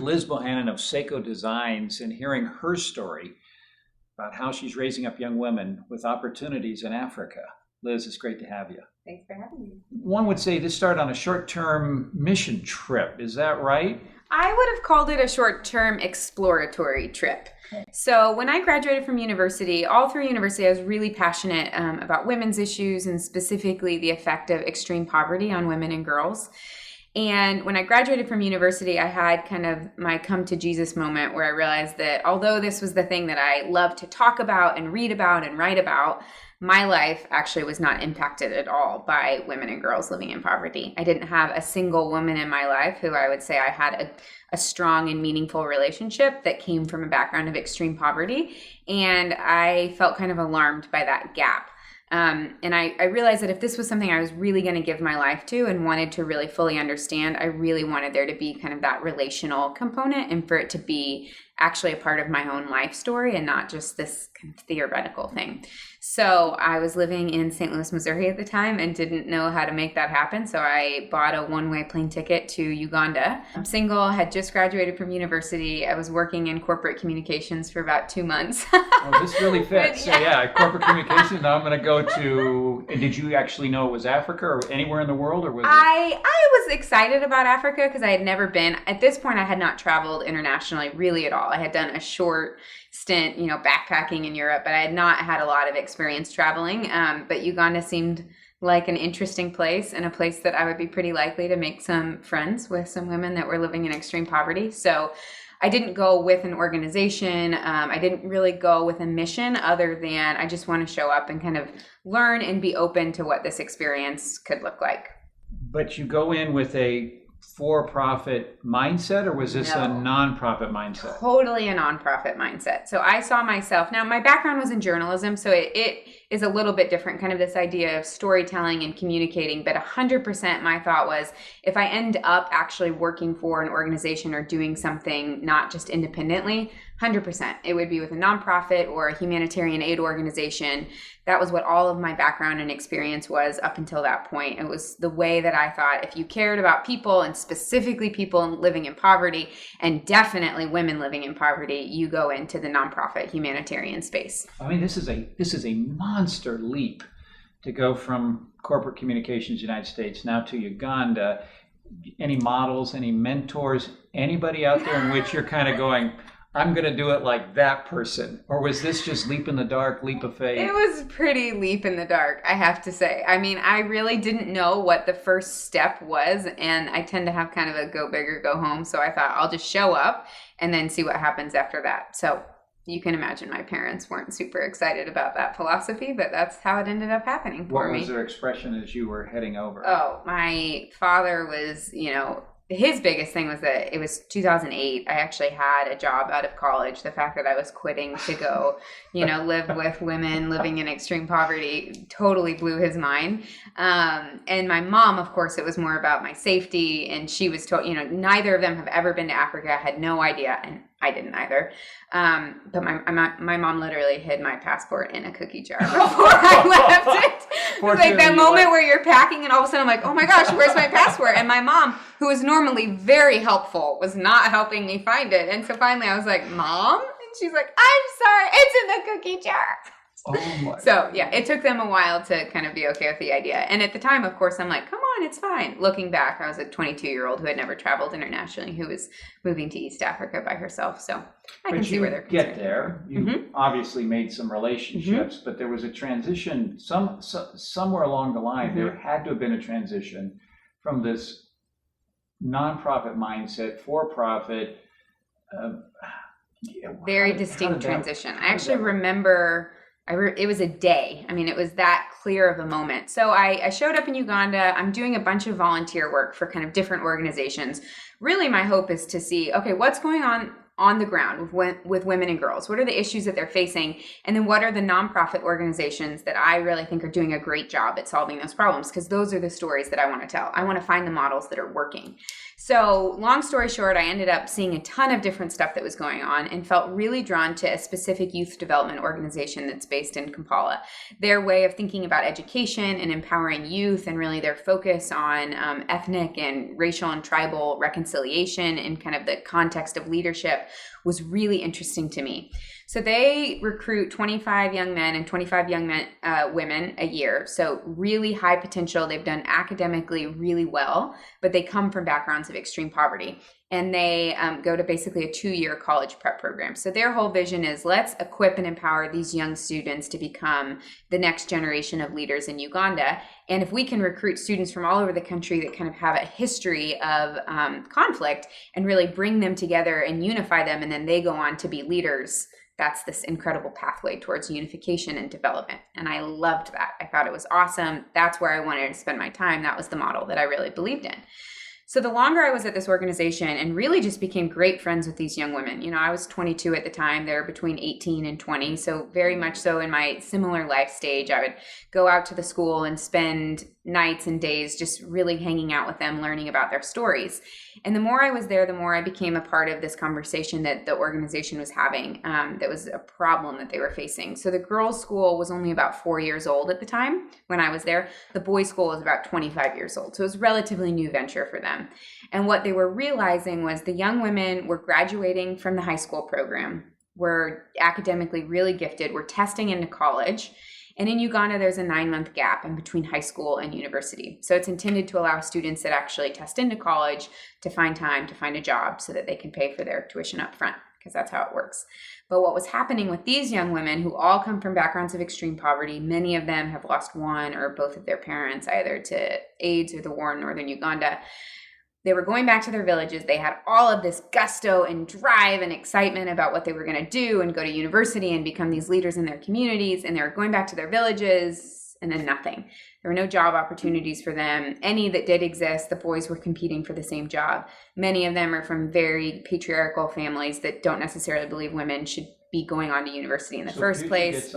Liz Bohannon of Seiko Designs and hearing her story about how she's raising up young women with opportunities in Africa. Liz, it's great to have you. Thanks for having me. One would say this started on a short-term mission trip. Is that right? I would have called it a short-term exploratory trip. So when I graduated from university, all through university, I was really passionate about women's issues and specifically the effect of extreme poverty on women and girls. And when I graduated from university, I had kind of my come to Jesus moment where I realized that although this was the thing that I loved to talk about and read about and write about, my life actually was not impacted at all by women and girls living in poverty. I didn't have a single woman in my life who I would say I had a strong and meaningful relationship that came from a background of extreme poverty. And I felt kind of alarmed by that gap. And I realized that if this was something I was really going to give my life to and wanted to really fully understand, I really wanted there to be kind of that relational component and for it to be actually a part of my own life story and not just this kind of theoretical thing. So I was living in St. Louis, Missouri at the time and didn't know how to make that happen. So I bought a one-way plane ticket to Uganda. I'm single, had just graduated from university. I was working in corporate communications for about 2 months. Oh, this really fits. So yeah, corporate communications. Now I'm going to go to, did you actually know it was Africa or anywhere in the world? Or was I was excited about Africa because I had never been. At this point, I had not traveled internationally really at all. I had done a short stint, backpacking in Europe, but I had not had a lot of experience traveling. But Uganda seemed like an interesting place and a place that I would be pretty likely to make some friends with some women that were living in extreme poverty. So I didn't go with an organization. I didn't really go with a mission other than I just want to show up and kind of learn and be open to what this experience could look like. But you go in with a for-profit mindset, or was this a non-profit mindset? Totally a non-profit mindset. So I saw myself, now my background was in journalism, so it is a little bit different, kind of this idea of storytelling and communicating, but 100% my thought was if I end up actually working for an organization or doing something not just independently, 100%, it would be with a nonprofit or a humanitarian aid organization. That was what all of my background and experience was up until that point. It was the way that I thought if you cared about people and specifically people living in poverty and definitely women living in poverty, you go into the nonprofit humanitarian space. I mean, this is a monster leap to go from corporate communications United States now to Uganda. Any models, any mentors, anybody out there in which you're kind of going, I'm going to do it like that person? Or was this just leap in the dark, leap of faith? It was pretty leap in the dark, I have to say. I mean, I really didn't know what the first step was, and I tend to have kind of a go big or go home, so I thought I'll just show up and then see what happens after that. So you can imagine my parents weren't super excited about that philosophy, but that's how it ended up happening for me. What was their expression as you were heading over? Oh, my father was, his biggest thing was that it was 2008. I actually had a job out of college. The fact that I was quitting to go, live with women living in extreme poverty totally blew his mind. And my mom, of course, it was more about my safety. And she was told, neither of them have ever been to Africa. I had no idea. And I didn't either. But my mom literally hid my passport in a cookie jar before I left it. It was like that moment where you're packing and all of a sudden I'm like, oh my gosh, where's my passport? And my mom, who is normally very helpful, was not helping me find it. And so finally I was like, Mom? And she's like, I'm sorry, it's in the cookie jar. Oh my So yeah, it took them a while to kind of be okay with the idea. And at the time, of course, I'm like, come on, it's fine. Looking back, I was a 22-year-old who had never traveled internationally, who was moving to East Africa by herself. So I can see where they're concerned. Get there. You obviously made some relationships, but there was a transition somewhere along the line. There had to have been a transition from this nonprofit mindset, for-profit. Very distinct transition. I actually remember... it was a day. I mean, it was that clear of a moment. So I showed up in Uganda. I'm doing a bunch of volunteer work for kind of different organizations. Really, my hope is to see, okay, what's going on on the ground with women and girls? What are the issues that they're facing? And then what are the nonprofit organizations that I really think are doing a great job at solving those problems? Because those are the stories that I want to tell. I want to find the models that are working. So long story short, I ended up seeing a ton of different stuff that was going on and felt really drawn to a specific youth development organization that's based in Kampala. Their way of thinking about education and empowering youth, and really their focus on ethnic and racial and tribal reconciliation in kind of the context of leadership, was really interesting to me. So they recruit 25 young men and 25 young women a year. So really high potential. They've done academically really well, but they come from backgrounds of extreme poverty. And they go to basically a 2-year college prep program. So their whole vision is, let's equip and empower these young students to become the next generation of leaders in Uganda. And if we can recruit students from all over the country that kind of have a history of conflict and really bring them together and unify them, and then they go on to be leaders, that's this incredible pathway towards unification and development. And I loved that. I thought it was awesome. That's where I wanted to spend my time. That was the model that I really believed in. So the longer I was at this organization, and really just became great friends with these young women. You know, I was 22 at the time. They're between 18 and 20. So very much so in my similar life stage, I would go out to the school and spend nights and days just really hanging out with them, learning about their stories. And the more I was there, the more I became a part of this conversation that the organization was having, that was a problem that they were facing. So the girls' school was only about 4 years old at the time when I was there. The boys' school was about 25 years old. So it was a relatively new venture for them. And what they were realizing was the young women were graduating from the high school program, were academically really gifted, were testing into college. And in Uganda, there's a 9-month gap in between high school and university. So it's intended to allow students that actually test into college to find time to find a job so that they can pay for their tuition up front, because that's how it works. But what was happening with these young women, who all come from backgrounds of extreme poverty, many of them have lost one or both of their parents, either to AIDS or the war in northern Uganda. They were going back to their villages. They had all of this gusto and drive and excitement about what they were going to do and go to university and become these leaders in their communities. And they were going back to their villages, and then nothing. There were no job opportunities for them. Any that did exist, the boys were competing for the same job. Many of them are from very patriarchal families that don't necessarily believe women should be going on to university in the first place.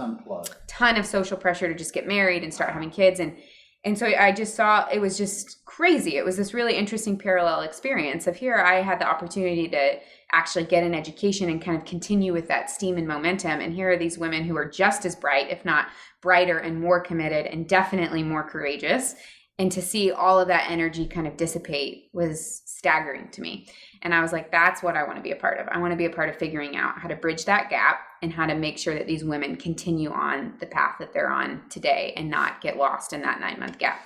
Ton of social pressure to just get married and start having kids. And so I just saw, it was just crazy. It was this really interesting parallel experience of, here I had the opportunity to actually get an education and kind of continue with that steam and momentum. And here are these women who are just as bright, if not brighter and more committed and definitely more courageous. And to see all of that energy kind of dissipate was staggering to me. And I was like, that's what I want to be a part of. I want to be a part of figuring out how to bridge that gap and how to make sure that these women continue on the path that they're on today and not get lost in that 9-month gap.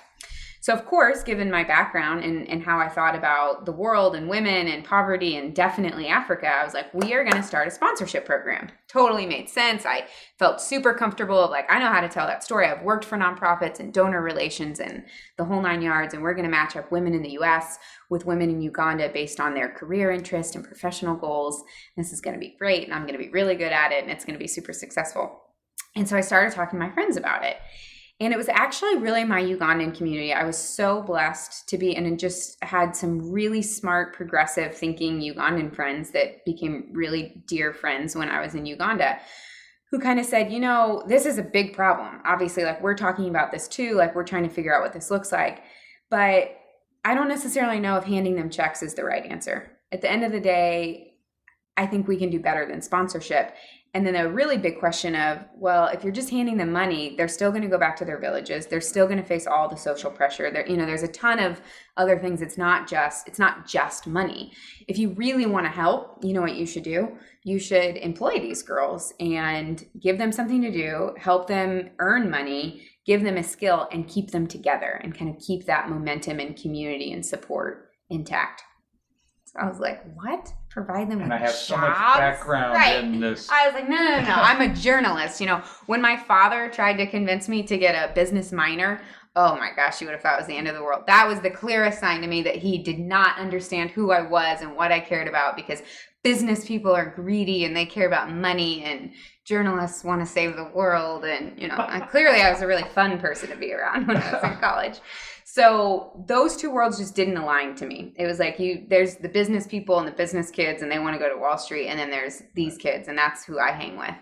So of course, given my background and how I thought about the world and women and poverty and definitely Africa, I was like, we are going to start a sponsorship program. Totally made sense. I felt super comfortable. Like, I know how to tell that story. I've worked for nonprofits and donor relations and the whole 9 yards. And we're going to match up women in the US with women in Uganda based on their career interest and professional goals. This is going to be great. And I'm going to be really good at it. And it's going to be super successful. And so I started talking to my friends about it. And it was actually really my Ugandan community. I was so blessed to be in, and just had some really smart, progressive thinking Ugandan friends that became really dear friends when I was in Uganda, who kind of said, you know, this is a big problem. Obviously, like, we're talking about this too, like, we're trying to figure out what this looks like. But I don't necessarily know if handing them checks is the right answer. At the end of the day, I think we can do better than sponsorship. And then a really big question of, well, if you're just handing them money, they're still going to go back to their villages. They're still going to face all the social pressure. There, you know, there's a ton of other things. It's not just money. If you really want to help, you know what you should do? You should employ these girls and give them something to do, help them earn money, give them a skill, and keep them together and kind of keep that momentum and community and support intact. So I was like, what? Provide them with jobs? And I have so much background in this. I was like, no. I'm a journalist. You know, when my father tried to convince me to get a business minor, oh my gosh, you would have thought it was the end of the world. That was the clearest sign to me that he did not understand who I was and what I cared about, because business people are greedy and they care about money, and journalists want to save the world. And, clearly I was a really fun person to be around when I was in college. So those two worlds just didn't align to me. It was like there's the business people and the business kids, and they want to go to Wall Street. And then there's these kids, and that's who I hang with.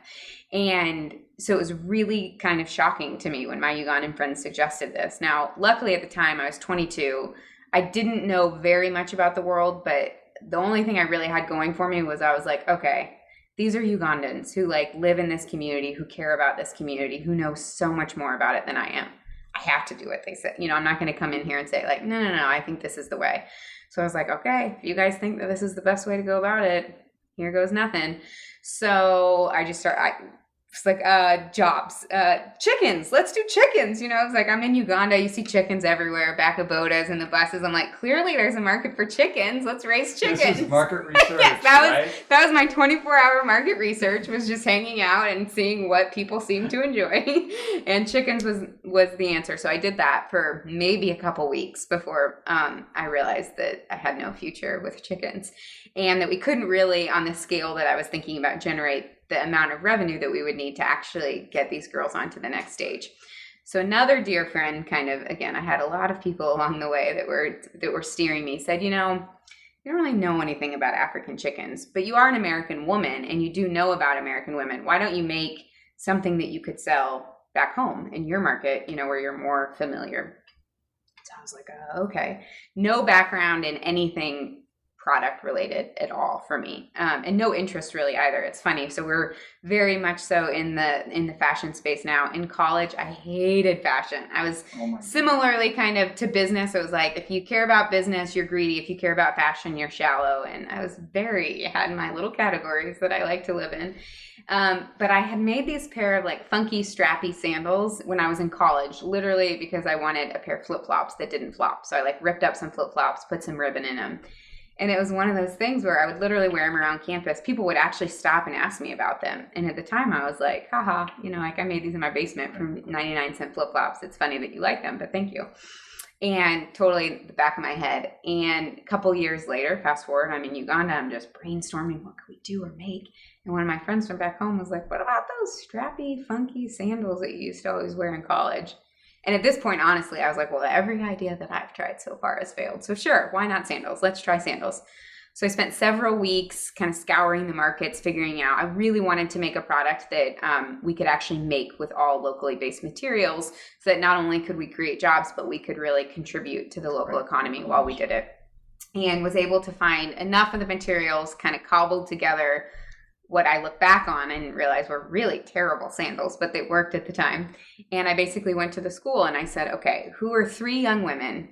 And so it was really kind of shocking to me when my Ugandan friends suggested this. Now, luckily at the time I was 22. I didn't know very much about the world, but the only thing I really had going for me was I was like, okay, these are Ugandans who like live in this community, who care about this community, who know so much more about it than I am. I have to do what they said. I'm not going to come in here and say like, no, I think this is the way. So I was like, okay, if you guys think that this is the best way to go about it, here goes nothing. So I just it's like, jobs, chickens, let's do chickens. It's like, I'm in Uganda. You see chickens everywhere, back of bodas and the buses. I'm like, clearly there's a market for chickens. Let's raise chickens. This is market research. Yes, that was my 24-hour market research, was just hanging out and seeing what people seem to enjoy. And chickens was the answer. So I did that for maybe a couple weeks before, I realized that I had no future with chickens, and that we couldn't really, on the scale that I was thinking about, generate the amount of revenue that we would need to actually get these girls onto the next stage. So another dear friend again, I had a lot of people along the way that were steering me, said, you don't really know anything about African chickens, but you are an American woman and you do know about American women. Why don't you make something that you could sell back home in your market, where you're more familiar? So I was like, okay. No background in anything product related at all for me, and no interest really either. It's funny. So we're very much so in the fashion space now. In college, I hated fashion. I was similarly kind of to business. It was like, if you care about business, you're greedy. If you care about fashion, you're shallow. And I had my little categories that I like to live in. But I had made these pair of like funky, strappy sandals when I was in college, literally because I wanted a pair of flip-flops that didn't flop. So I like ripped up some flip-flops, put some ribbon in them. And it was one of those things where I would literally wear them around campus. People would actually stop and ask me about them. And at the time I was like, haha, like I made these in my basement from 99-cent flip-flops. It's funny that you like them, but thank you. And totally the back of my head. And a couple years later, fast forward, I'm in Uganda. I'm just brainstorming, what could we do or make? And one of my friends from back home was like, what about those strappy, funky sandals that you used to always wear in college? And at this point, honestly, I was like, well, every idea that I've tried so far has failed. So sure, why not sandals? Let's try sandals. So I spent several weeks kind of scouring the markets, figuring out, I really wanted to make a product that we could actually make with all locally based materials, so that not only could we create jobs, but we could really contribute to the local economy while we did it. And was able to find enough of the materials, kind of cobbled together what I look back on and realize were really terrible sandals, but they worked at the time. And I basically went to the school and I said, okay, who are 3 young women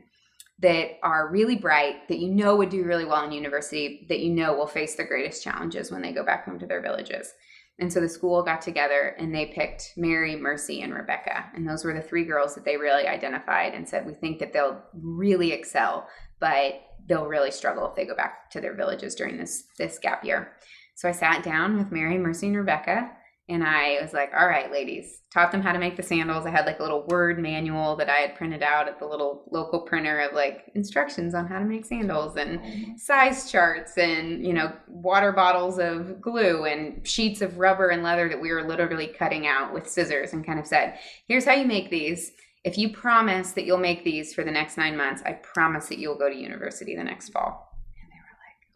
that are really bright, that would do really well in university, that will face the greatest challenges when they go back home to their villages? And so the school got together and they picked Mary, Mercy, and Rebecca. And those were the 3 girls that they really identified and said, we think that they'll really excel, but they'll really struggle if they go back to their villages during this gap year. So I sat down with Mary, Mercy, and Rebecca, and I was like, all right, ladies, taught them how to make the sandals. I had like a little word manual that I had printed out at the little local printer of like instructions on how to make sandals and size charts and, water bottles of glue and sheets of rubber and leather that we were literally cutting out with scissors, and kind of said, here's how you make these. If you promise that you'll make these for the next 9 months, I promise that you'll go to university the next fall.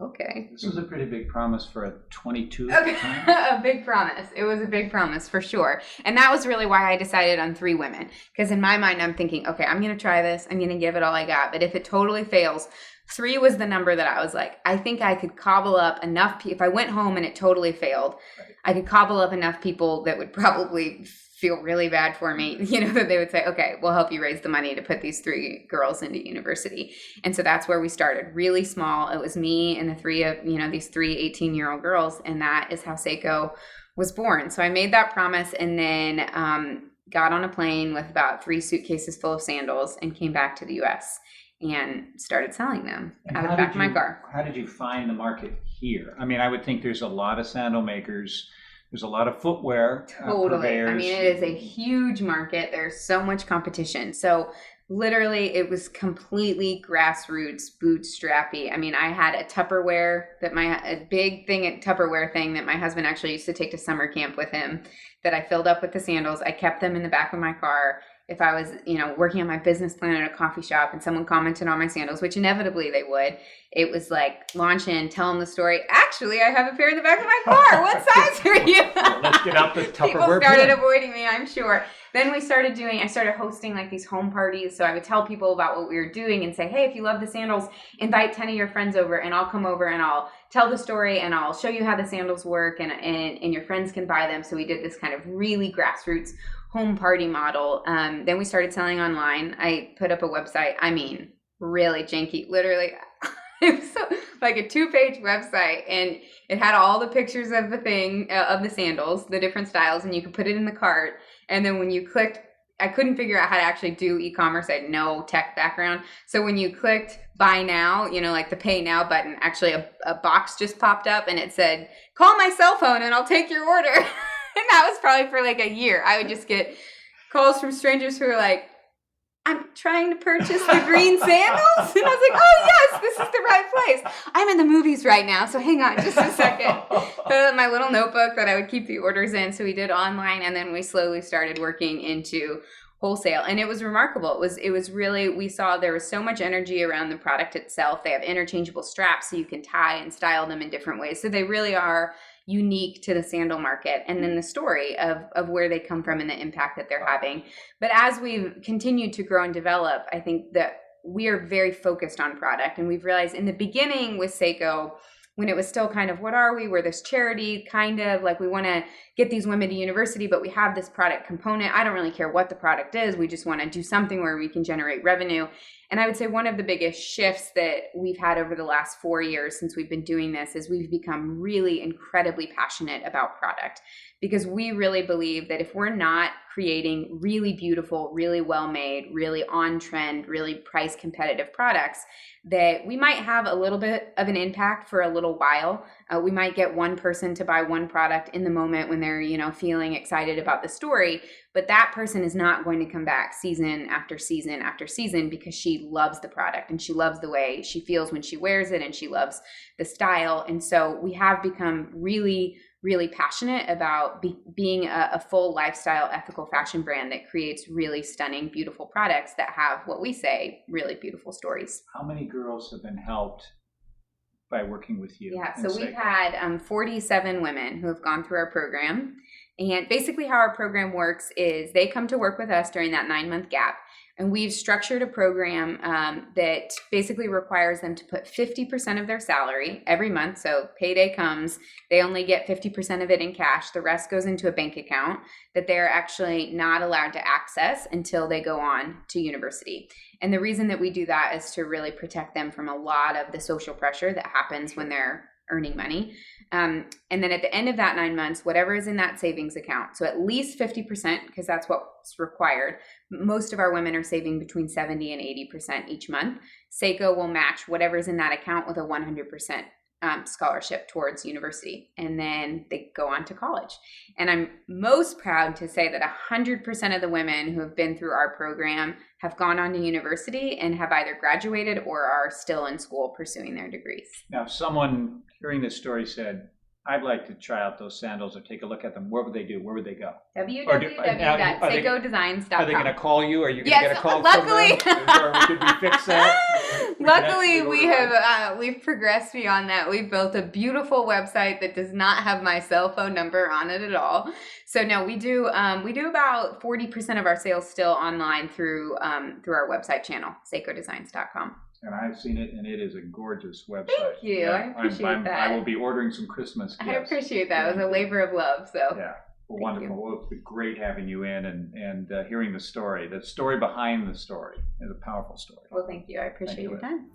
Okay. This was a pretty big promise for a 22 at the time. A big promise. It was a big promise for sure. And that was really why I decided on 3 women. Because in my mind, I'm thinking, okay, I'm going to try this. I'm going to give it all I got. But if it totally fails, 3 was the number that I was like, I think I could cobble up enough. If I went home and it totally failed, I could cobble up enough people that would probably feel really bad for me, that they would say, okay, we'll help you raise the money to put these 3 girls into university. And so that's where we started, really small. It was me and the 3 of, these 3 18-year-old girls. And that is how Sseko was born. So I made that promise and then got on a plane with about 3 suitcases full of sandals and came back to the US and started selling them out of the back of my car. How did you find the market here? I mean, I would think there's a lot of sandal makers. There's a lot of footwear Totally. purveyors. I mean, it is a huge market. There's so much competition. So Literally, it was completely grassroots, bootstrappy. I mean, I had a Tupperware a big thing at Tupperware thing that my husband actually used to take to summer camp with him, that I filled up with the sandals. I kept them in the back of my car. If I was, working on my business plan at a coffee shop and someone commented on my sandals, which inevitably they would, it was like launch in, tell them the story. Actually, I have a pair in the back of my car. What size are you? Well, let's get out the Tupperware. People started avoiding me, I'm sure. Then I started hosting like these home parties. So I would tell people about what we were doing and say, hey, if you love the sandals, invite 10 of your friends over and I'll come over and I'll tell the story and I'll show you how the sandals work and your friends can buy them. So we did this kind of really grassroots home party model. Then we started selling online. I put up a website. I mean, really janky, literally. It was like a 2-page website, and it had all the pictures of the sandals, the different styles, and you could put it in the cart. And then when you clicked, I couldn't figure out how to actually do e-commerce. I had no tech background. So when you clicked buy now, like the pay now button, actually a box just popped up and it said, call my cell phone and I'll take your order. And that was probably for like a year. I would just get calls from strangers who were like, I'm trying to purchase the green sandals. And I was like, oh yes, this is the right place. I'm in the movies right now, so hang on just a second. My little notebook that I would keep the orders in. So we did online, and then we slowly started working into wholesale. And it was remarkable. It was really, we saw there was so much energy around the product itself. They have interchangeable straps so you can tie and style them in different ways. So they really are unique to the sandal market, and then the story of where they come from and the impact that they're having. But as we've continued to grow and develop, I think that we are very focused on product. And we've realized in the beginning with Seiko, when it was still kind of, what are we? We're this charity, kind of like we want to get these women to university, but we have this product component. I don't really care what the product is. We just want to do something where we can generate revenue. And I would say one of the biggest shifts that we've had over the last 4 years since we've been doing this is we've become really incredibly passionate about product, because we really believe that if we're not creating really beautiful, really well-made, really on-trend, really price competitive products, that we might have a little bit of an impact for a little while. We might get one person to buy one product in the moment when they're, feeling excited about the story, but that person is not going to come back season after season after season because she loves the product and she loves the way she feels when she wears it and she loves the style. And so we have become really, really passionate about being a full lifestyle, ethical fashion brand that creates really stunning, beautiful products that have, what we say, really beautiful stories. How many girls have been helped by working with you? Yeah, so we've had 47 women who have gone through our program. And basically how our program works is they come to work with us during that 9-month gap. And we've structured a program that basically requires them to put 50% of their salary every month. So payday comes, they only get 50% of it in cash. The rest goes into a bank account that they're actually not allowed to access until they go on to university. And the reason that we do that is to really protect them from a lot of the social pressure that happens when they're earning money. And then at the end of that 9 months, whatever is in that savings account, so at least 50%, because that's what's required. Most of our women are saving between 70 and 80% each month. Seiko will match whatever's in that account with a 100% scholarship towards university. And then they go on to college. And I'm most proud to say that 100% of the women who have been through our program have gone on to university and have either graduated or are still in school pursuing their degrees. Now, if someone hearing this story said, I'd like to try out those sandals or take a look at them, what would they do? Where would they go? www.SeikoDesigns.com. Are they going to call you? Are you going to get a call luckily, from them? Or did we fix that? Luckily, we've progressed beyond that. We've built a beautiful website that does not have my cell phone number on it at all. So no, we do about 40% of our sales still online through our website channel, SeikoDesigns.com. And I've seen it, and it is a gorgeous website. Thank you. Yeah, I appreciate that. I will be ordering some Christmas gifts. I appreciate that. It was a labor of love. So yeah, well, wonderful. Well, it's been great having you in and hearing the story. The story behind the story is a powerful story. Well, thank you. I appreciate your time.